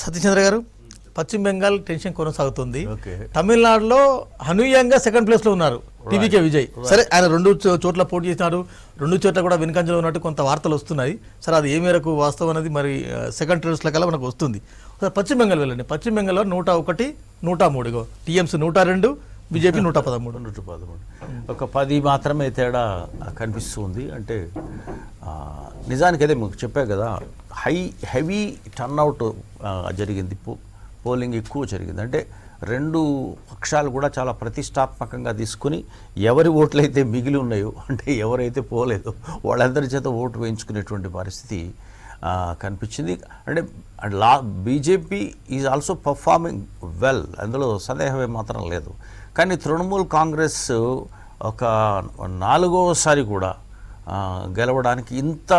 సత్యచంద్ర గారు, పశ్చిమ బెంగాల్ టెన్షన్ కొనసాగుతుంది. తమిళనాడులో అనూహ్యంగా సెకండ్ ప్లేస్లో ఉన్నారు టీవీకే విజయ్. సరే, ఆయన 2 చోట్ల పోటీ చేసినారు, 2 చోట్ల కూడా వెనుకంజలో ఉన్నట్టు కొంత వార్తలు వస్తున్నాయి. సరే, అది ఏ మేరకు వాస్తవం అనేది మరి సెకండ్ ట్రేడ్స్ల కల్లా మనకు వస్తుంది. పశ్చిమ బెంగాల్ వెళ్ళండి. పశ్చిమ బెంగాల్లో 101, 103, టీఎంసీ 102, బీజేపీ 113. ఒక 10 మాత్రమే తేడా కనిపిస్తుంది. అంటే నిజానికి అదే మీకు చెప్పా కదా, హెవీ టర్న్అవుట్ జరిగింది, పోలింగ్ ఎక్కువ జరిగింది. అంటే 2 పక్షాలు కూడా చాలా ప్రతిష్టాత్మకంగా తీసుకుని ఎవరి ఓట్లయితే మిగిలి ఉన్నాయో, అంటే ఎవరైతే పోలేదో వాళ్ళందరి చేత ఓటు వేయించుకునేటువంటి పరిస్థితి కనిపించింది. అంటే BJP is also performing well, అందులో సందేహమే మాత్రం లేదు. కానీ తృణమూల్ కాంగ్రెస్ ఒక 4వసారి కూడా గెలవడానికి ఇంత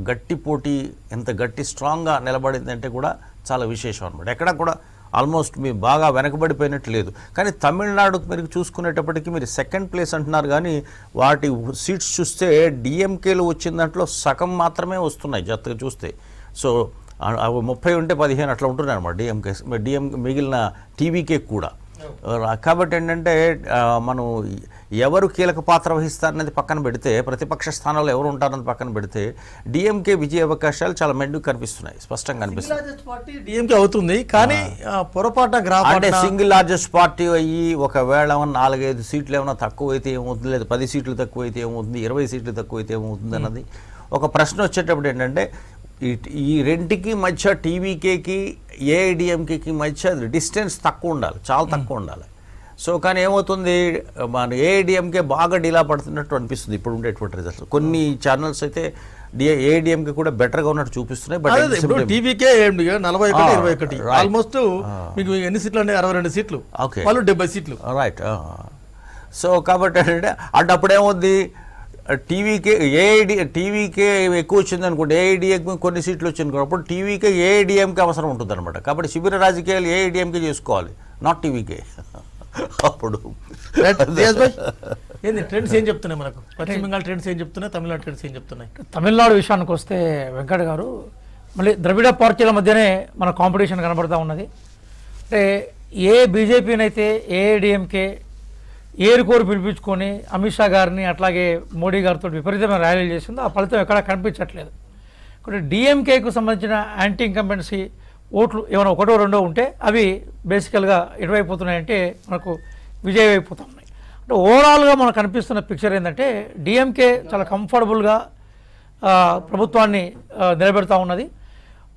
గట్టి పోటీ, ఇంత గట్టి స్ట్రాంగ్గా నిలబడిందంటే కూడా చాలా విశేషం అనమాట. ఎక్కడ కూడా ఆల్మోస్ట్ మీరు బాగా వెనకబడిపోయినట్టు లేదు. కానీ తమిళనాడుకు మీరు చూసుకునేటప్పటికీ మీరు సెకండ్ ప్లేస్ అంటున్నారు, కానీ వాటి సీట్స్ చూస్తే డిఎంకేలు వచ్చిన దాంట్లో సగం మాత్రమే వస్తున్నాయి జతగా చూస్తే. సో 30 ఉంటే 15 అట్లా ఉంటున్నాయి అనమాట డిఎంకే మిగిలిన టీవీకే కూడా. కాబట్టి ఏంటంటే మనం ఎవరు కీలక పాత్ర వహిస్తారనేది పక్కన పెడితే, ప్రతిపక్ష స్థానాల్లో ఎవరు ఉంటారన్నది పక్కన పెడితే, డిఎంకే విజయ అవకాశాలు చాలా మెండుగా కనిపిస్తున్నాయి, స్పష్టంగా కనిపిస్తున్నాయి. డిఎంకే అవుతుంది, కానీ పొరపాటున అంటే సింగిల్ లార్జెస్ట్ పార్టీ అయ్యి ఒకవేళ 4-5 సీట్లు ఏమైనా తక్కువ అయితే ఏమవుతుంది, లేదా 10 సీట్లు తక్కువ అయితే ఏమవుతుంది, 20 సీట్లు తక్కువ అయితే ఏమవుతుంది అన్నది ఒక ప్రశ్న వచ్చేటప్పుడు ఏంటంటే, ఈ రెంటికి మధ్య టీవీకేకి ఏఐడిఎంకేకి మధ్య డిస్టెన్స్ తక్కువ ఉండాలి, చాలా తక్కువ ఉండాలి. సో కానీ ఏమవుతుంది, మన ఏఐడిఎంకే బాగా డీలా పడుతున్నట్టు అనిపిస్తుంది ఇప్పుడు ఉండేటువంటి రిజల్ట్స్. కొన్ని ఛానల్స్ అయితే ఏఐడిఎంకే కూడా బెటర్గా ఉన్నట్టు చూపిస్తున్నాయి. బట్ టీవీకే 41-21 ఆల్మోస్ట్ మీకు ఎన్ని సీట్లు అంటే 62 సీట్లు, వాళ్ళు 70 సీట్లు. రైట్. సో కాబట్టి అంటే అప్పుడేమవుద్ది, టీవీకే ఎక్కువ వచ్చింది అనుకోండి, ఏఐడిఎంకి కొన్ని సీట్లు వచ్చింది అప్పుడు టీవీకే ఏఐడిఎంకి అవసరం ఉంటుంది అనమాట. కాబట్టి శిబిర రాజకీయాలు ఏఐడిఎంకే చేసుకోవాలి, నాట్ టీవీకే. అప్పుడు ట్రెండ్స్ ఏం చెప్తున్నాయి మనకు, పశ్చిమ బెంగాల్ ట్రెండ్స్ ఏం చెప్తున్నాయి, తమిళనాడు ట్రెండ్స్ ఏం చెప్తున్నాయి? తమిళనాడు విషయానికి వస్తే వెంకట్ గారు, మళ్ళీ ద్రవిడ పార్టీల మధ్యనే మన కాంపిటీషన్ కనబడుతూ ఉన్నది. అంటే ఏ బీజేపీనైతే ఏఐడిఎంకే ఏరుకోరు పిలిపించుకొని అమిత్ షా గారిని అట్లాగే మోడీ గారితో విపరీతమైన ర్యాలీలు చేసిందో ఆ ఫలితం ఎక్కడా కనిపించట్లేదు. ఇక్కడ డిఎంకేకు సంబంధించిన యాంటీ ఇన్కంబెన్సీ ఓట్లు ఏమైనా 1-2 ఉంటే అవి బేసికల్గా ఎటువైపోతున్నాయంటే మనకు విజయం అయిపోతూ ఉన్నాయి. అంటే ఓవరాల్గా మనకు కనిపిస్తున్న పిక్చర్ ఏంటంటే, డిఎంకే చాలా కంఫర్టబుల్గా ప్రభుత్వాన్ని నిలబెడతా ఉన్నది.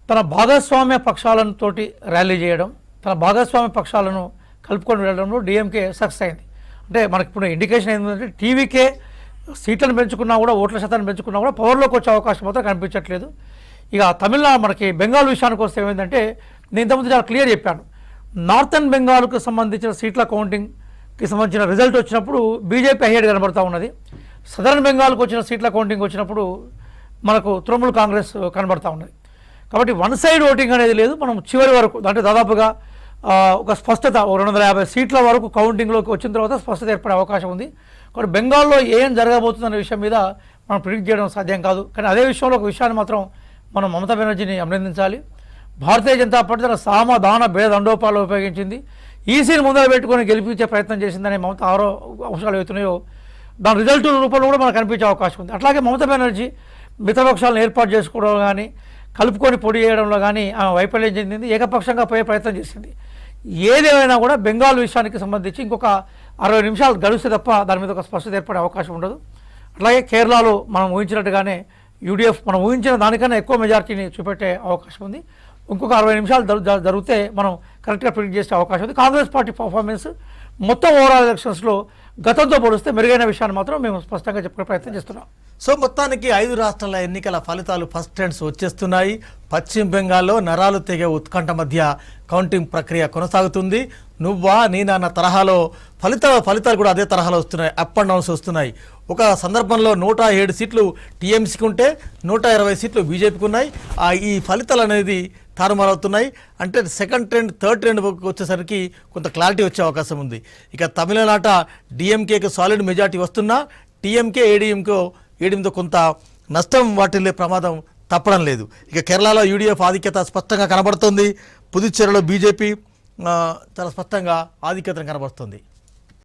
తన భాగస్వామ్య పక్షాలతో ర్యాలీ చేయడం, తన భాగస్వామ్య పక్షాలను కలుపుకొని వెళ్ళడంలో డిఎంకే సక్సెస్ అయింది. అంటే మనకి ఇప్పుడు ఇండికేషన్ ఏంటంటే, టీవీకే సీట్లను పెంచుకున్నా కూడా, ఓట్ల శాతాన్ని పెంచుకున్నా కూడా పవర్లోకి వచ్చే అవకాశం మాత్రం కనిపించట్లేదు. ఇక తమిళనాడు మనకి బెంగాల్ విషయానికి వస్తే ఏమైందంటే, నేను ఇంతకుముందు చాలా క్లియర్ చెప్పాను, నార్థన్ బెంగాల్కు సంబంధించిన సీట్ల కౌంటింగ్కి సంబంధించిన రిజల్ట్ వచ్చినప్పుడు బీజేపీ అహెడ్ కనబడుతూ ఉన్నది. సదరన్ బెంగాల్కి వచ్చిన సీట్ల కౌంటింగ్ వచ్చినప్పుడు మనకు తృణమూల్ కాంగ్రెస్ కనబడుతూ ఉన్నది. కాబట్టి వన్ సైడ్ ఓటింగ్ అనేది లేదు. మనం చివరి వరకు అంటే దాదాపుగా ఒక స్పష్టత 250 సీట్ల వరకు కౌంటింగ్లోకి వచ్చిన తర్వాత స్పష్టత ఏర్పడే అవకాశం ఉంది. కాబట్టి బెంగాల్లో ఏం జరగబోతుందనే విషయం మీద మనం ప్రిడిక్ట్ చేయడం సాధ్యం కాదు. కానీ అదే విషయంలో ఒక విషయాన్ని మాత్రం మనం మమతా బెనర్జీని అభినందించాలి. భారతీయ జనతా పార్టీ తన సామ దాన భేద దండోపాలు ఉపయోగించింది, ఈసీని ముందర పెట్టుకొని గెలిపించే ప్రయత్నం చేసిందనే మమత ఆరో అంశాలు అవుతున్నాయో దాని రిజల్ట్ రూపంలో కూడా మనకు కనిపించే అవకాశం ఉంది. అట్లాగే మమతా బెనర్జీ మిత్రపక్షాలను ఏర్పాటు చేసుకోవడం కానీ, కలుపుకొని పొడి చేయడంలో కానీ ఆమె వైఫల్యం చెందింది, ఏకపక్షంగా పోయే ప్రయత్నం చేసింది. ఏదేమైనా కూడా బెంగాల్ విషయానికి సంబంధించి ఇంకొక 60 నిమిషాలు గడిస్తే తప్ప దాని మీద ఒక స్పష్టత ఏర్పడే అవకాశం ఉండదు. అట్లాగే కేరళలో మనం ఊహించినట్టుగానే యూడిఎఫ్ మనం ఊహించిన దానికన్నా ఎక్కువ మెజార్టీని చూపెట్టే అవకాశం ఉంది. ఇంకొక 60 నిమిషాలు జరిగితే మనం కరెక్ట్గా ప్రిడిక్ట్ చేసే అవకాశం ఉంది. కాంగ్రెస్ పార్టీ పర్ఫార్మెన్స్ మొత్తం ఓవరాల్ ఎలక్షన్స్లో గతంతో పోలిస్తే మెరుగైన విషయాన్ని మాత్రం మేము స్పష్టంగా చెప్పే ప్రయత్నం చేస్తున్నాం. సో మొత్తానికి 5 రాష్ట్రాల ఎన్నికల ఫలితాలు ఫస్ట్ ట్రెండ్స్ వచ్చేస్తున్నాయి. పశ్చిమ బెంగాల్లో నరాలు తెగే ఉత్కంఠ మధ్య కౌంటింగ్ ప్రక్రియ కొనసాగుతుంది. నువ్వా నేనా అన్న తరహాలో ఫలితాలు కూడా అదే తరహాలో వస్తున్నాయి, అప్ అండ్ డౌన్స్ వస్తున్నాయి. ఒక సందర్భంలో 107 సీట్లు టీఎంసీకి ఉంటే 120 సీట్లు బీజేపీకి ఉన్నాయి. ఈ ఫలితాలు అనేది తారుమారవుతున్నాయి. అంటే సెకండ్ ట్రెండ్ థర్డ్ ట్రెండ్ వచ్చేసరికి కొంత క్లారిటీ వచ్చే అవకాశం ఉంది. ఇక తమిళనాట డిఎంకేకి సాలిడ్ మెజార్టీ వస్తున్నా టీఎంకే ఏడీఎంతో కొంత నష్టం వాటిల్లే ప్రమాదం తప్పడం లేదు. ఇక కేరళలో యూడీఎఫ్ ఆధిక్యత స్పష్టంగా కనబడుతుంది. పుదుచ్చేరిలో బీజేపీ చాలా స్పష్టంగా ఆధిక్యతను కనబడుతుంది.